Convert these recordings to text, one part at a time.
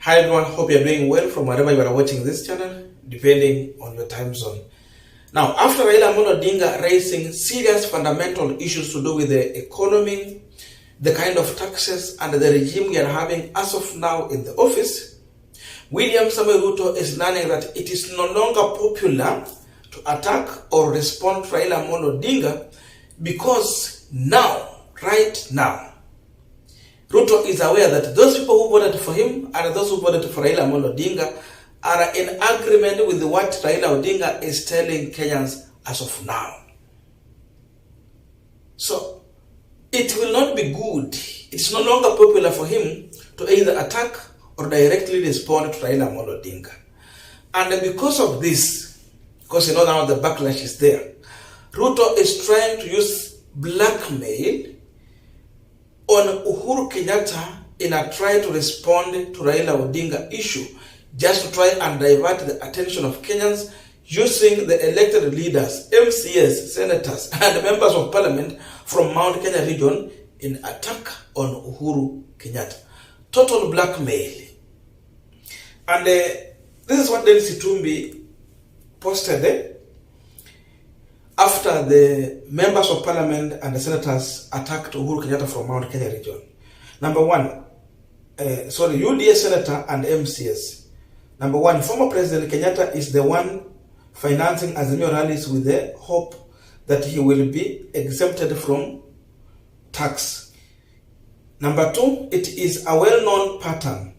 Hi everyone, hope you're doing well from wherever you are watching this channel, depending on your time zone. Now, after Raila Odinga raising serious fundamental issues to do with the economy, the kind of taxes and the regime we are having as of now in the office, William Samoei Ruto is learning that it is no longer popular to attack or respond to Raila Odinga because right now, Ruto is aware that those people who voted for him and those who voted for Raila Odinga are in agreement with what Raila Odinga is telling Kenyans as of now. So, it will not be good. It's no longer popular for him to either attack or directly respond to Raila Odinga. And because of this, because you know now the backlash is there, Ruto is trying to use blackmail on Uhuru Kenyatta in a try to respond to Raila Odinga issue, just to try and divert the attention of Kenyans using the elected leaders, MCS, senators, and members of parliament from Mount Kenya region in attack on Uhuru Kenyatta. Total blackmail. And this is what Dennis Itumbi posted after the members of parliament and the senators attacked Uhuru Kenyatta from Mount Kenya region. Number one, UDA senator and MCS. Number one, former President Kenyatta is the one financing Azimio rallies with the hope that he will be exempted from tax. Number two, it is a well-known pattern.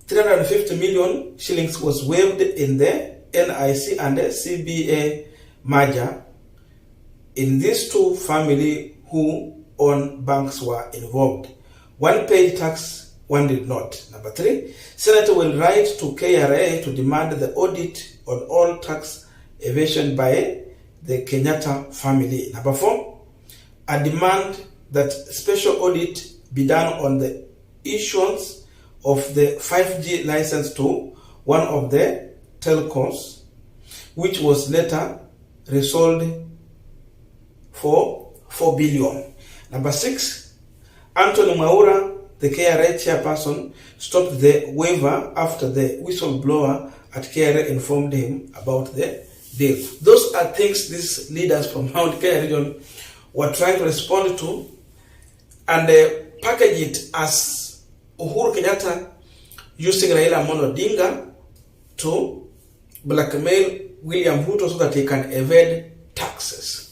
350 million shillings was waived in the NIC and the CBA merger in these two families who own banks were involved. One paid tax, one did not. Number three, Senator will write to KRA to demand the audit on all tax evasion by the Kenyatta family. Number four, a demand that special audit be done on the issuance of the 5G license to one of the telcos, which was later resold for 4 billion. Number six, Anthony Mwaura, the KRA chairperson, stopped the waiver after the whistleblower at KRA informed him about the deal. Those are things these leaders from Mount Kenya region were trying to respond to and package it as Uhuru Kenyatta using Raila Odinga to blackmail William Ruto so that he can evade taxes.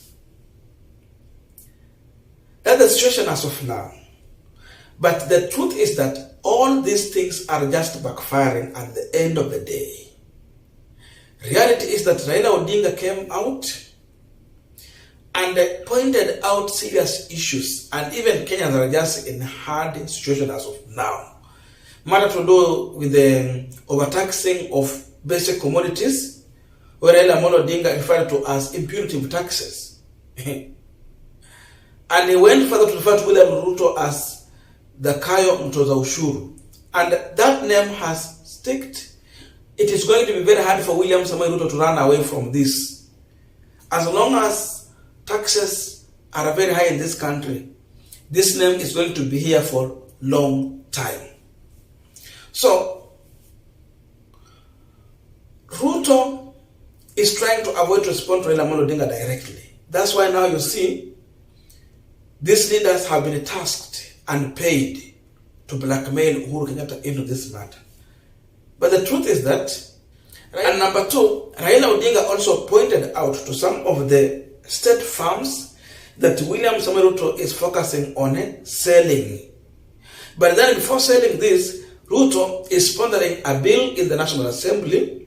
That's the situation as of now. But the truth is that all these things are just backfiring at the end of the day. Reality is that Raila Odinga came out and pointed out serious issues, and even Kenyans are just in a hard situation as of now. Matter to do with the overtaxing of basic commodities, where Raila Odinga referred to as impunitive taxes. And he went further to refer to William Ruto as Zakayo Ushuru. And that name has sticked. It is going to be very hard for William Samoei Ruto to run away from this. As long as taxes are very high in this country, this name is going to be here for a long time. So, Ruto is trying to avoid to respond to Raila Odinga directly. That's why now you see these leaders have been tasked and paid to blackmail Uhuru Kenyatta into this matter. But the truth is that, and number two, Raila Odinga also pointed out to some of the state farms that William Samoei Ruto is focusing on selling. But then before selling this, Ruto is sponsoring a bill in the National Assembly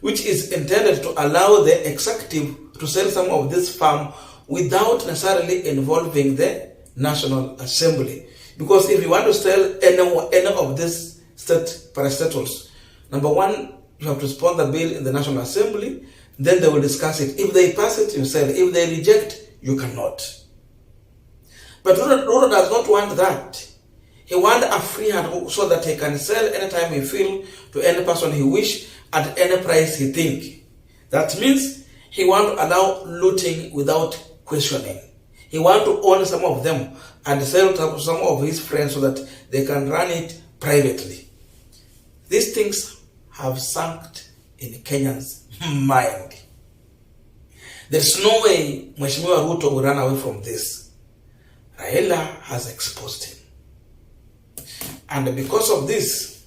which is intended to allow the executive to sell some of this farm without necessarily involving the National Assembly. Because if you want to sell any of these state parastatals, number one, you have to sponsor the bill in the National Assembly, then they will discuss it. If they pass it, you sell. If they reject, you cannot. But Ruto does not want that. He wants a free hand so that he can sell anytime he feels to any person he wishes at any price he thinks. That means he wants to allow looting without questioning. He wants to own some of them and sell to some of his friends so that they can run it privately. This thing things have sunk in Kenyans' mind. There's no way Mheshimiwa Ruto will run away from this. Raila has exposed him. And because of this,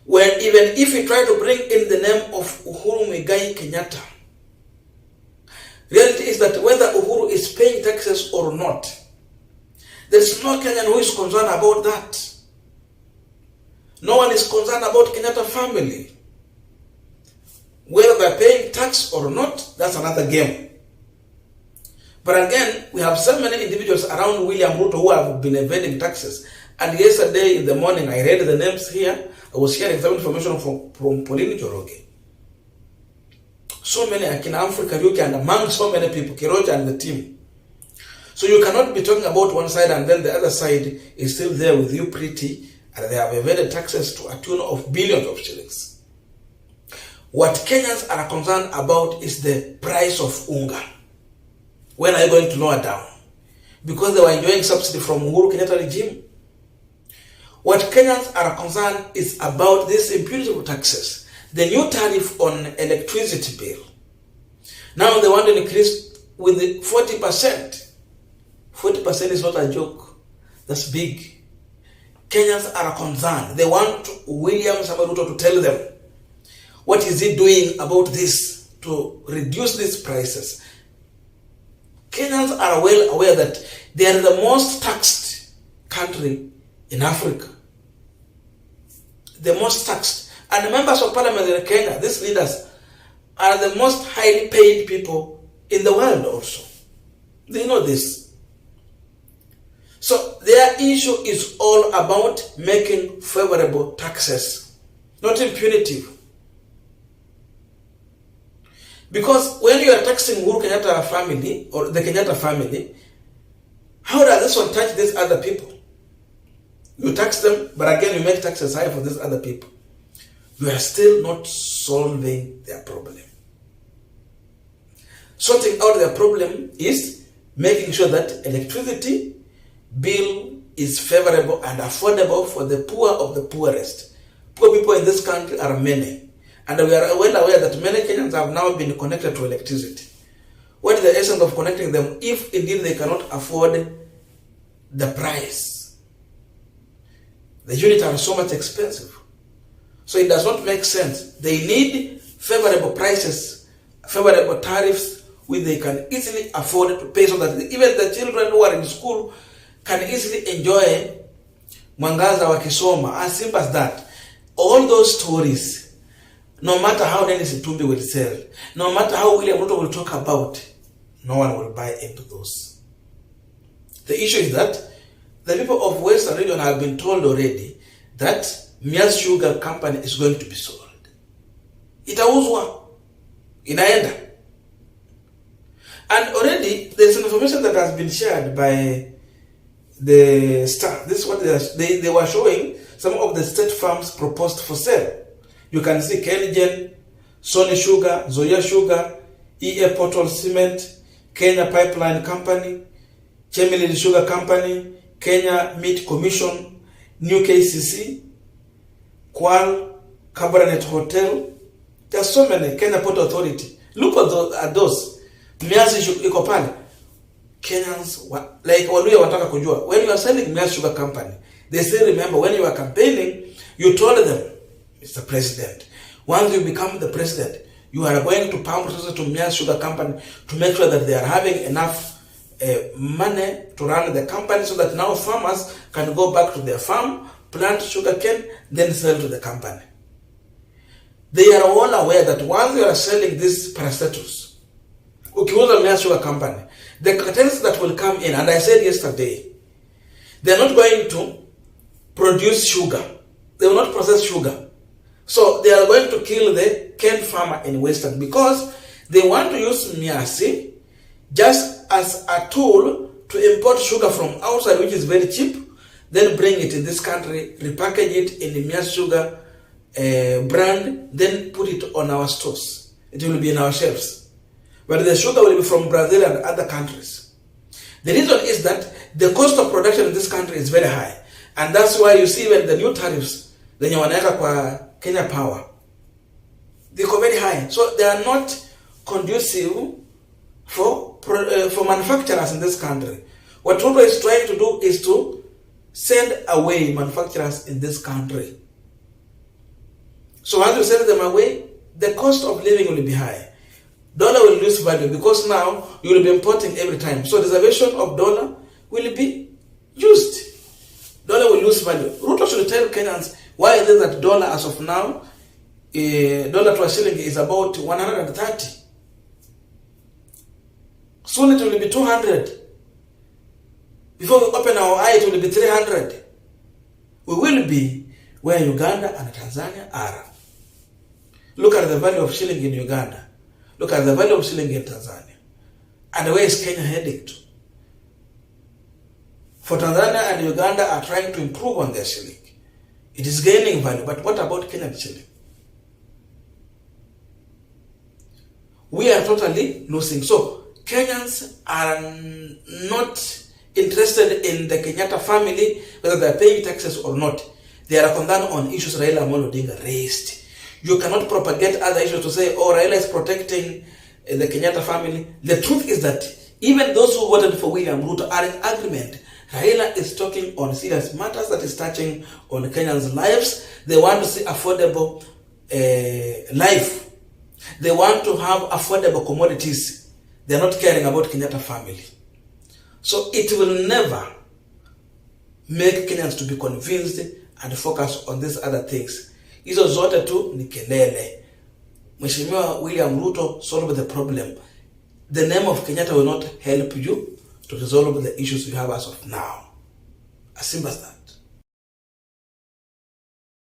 even if you try to bring in the name of Uhuru Muigai Kenyatta, reality is that whether Uhuru is paying taxes or not, there's no Kenyan who is concerned about that. No one is concerned about Kenyatta family. Whether they're paying tax or not, that's another game. But again, we have so many individuals around William Ruto who have been evading taxes. And yesterday in the morning, I read the names here. I was sharing some information from Pauline Njoroge. So many, Akina Africa, UK, and among so many people, Kiroja and the team. So you cannot be talking about one side and then the other side is still there with you pretty, and they have evaded taxes to a tune of billions of shillings. What Kenyans are concerned about is the price of unga. When are you going to lower down? Because they were enjoying subsidy from Uhuru Kenyatta regime. What Kenyans are concerned is about these imputable taxes. The new tariff on electricity bill. Now they want to increase with 40%. 40% is not a joke. That's big. Kenyans are concerned. They want William Ruto to tell them what is he doing about this to reduce these prices. Kenyans are well aware that they are the most taxed country in Africa. The most taxed. And the members of parliament in Kenya, these leaders, are the most highly paid people in the world also. They know this. So their issue is all about making favorable taxes, not impunitive. Because when you are taxing Uhuru Kenyatta family, or the Kenyatta family, how does this one touch these other people? You tax them, but again you make taxes high for these other people. You are still not solving their problem. Sorting out their problem is making sure that electricity bill is favorable and affordable for the poor of the poorest. Poor people in this country are many. And we are well aware that many Kenyans have now been connected to electricity. What is the essence of connecting them if indeed they cannot afford the price? The units are so much expensive. So it does not make sense. They need favorable prices, favorable tariffs, which they can easily afford to pay so that even the children who are in school can easily enjoy mwangaza wa kisoma, as simple as that. All those stories, no matter how Dennis Itumbi will sell, no matter how William Ruto will talk about, no one will buy into those. The issue is that the people of Western region have been told already that Mia's Sugar Company is going to be sold. Itauzwa. Inaenda. And already there is information that has been shared by the Star. This is what they were showing some of the state farms proposed for sale. You can see Kengen, Sony Sugar, Zoya Sugar, EA Portal Cement, Kenya Pipeline Company, Chemelil Sugar Company, Kenya Meat Commission, New KCC, Kwal, Cabernet Hotel. There are so many. Kenya Port Authority. Look at those. Miazi iko pale. Kenyans, like Waluya wataka kujua. When you are selling Miazi Sugar Company, they still remember when you are campaigning, you told them, Mr. President, once you become the president, you are going to pump resources to Miazi Sugar Company to make sure that they are having enough money to run the company so that now farmers can go back to their farm, plant sugarcane, then sell to the company. They are all aware that once you are selling these parastatus, ukiuza Miazi Sugar Company, the cartels that will come in, and I said yesterday, they are not going to produce sugar. They will not process sugar. So they are going to kill the cane farmer in Western because they want to use Miazi just as a tool to import sugar from outside, which is very cheap, then bring it in this country, repackage it in the Miazi Sugar brand, then put it on our stores. It will be in our shelves. But the sugar will be from Brazil and other countries. The reason is that the cost of production in this country is very high. And that's why you see when the new tariffs zenye wanaweka kwa Kenya Power, they're very high, so they are not conducive for manufacturers in this country. What Ruto is trying to do is to send away manufacturers in this country. So as you send them away, the cost of living will be high. Dollar will lose value because now you will be importing every time. So reservation of dollar will be used. Dollar will lose value. Ruto should tell Kenyans why it is that dollar as of now, dollar to a shilling is about 130. Soon it will be 200. Before we open our eye, it will be 300. We will be where Uganda and Tanzania are. Look at the value of shilling in Uganda. Look at the value of shilling in Tanzania. And where is Kenya heading to? For Tanzania and Uganda are trying to improve on their shilling. It is gaining value, but what about Kenyan shilling? We are totally losing. So Kenyans are not interested in the Kenyatta family, whether they are paying taxes or not. They are concerned on issues Raila Amolo Odinga raised. You cannot propagate other issues to say, oh, Raila is protecting the Kenyatta family. The truth is that even those who voted for William Ruto are in agreement. Raila is talking on serious matters that is touching on Kenyans' lives. They want to see affordable life. They want to have affordable commodities. They are not caring about Kenyatta family. So it will never make Kenyans to be convinced and focus on these other things. Hizo zote tu ni kelele. Mheshimiwa William Ruto, solve the problem. The name of Kenyatta will not help you to resolve the issues you have as of now. As simple as that.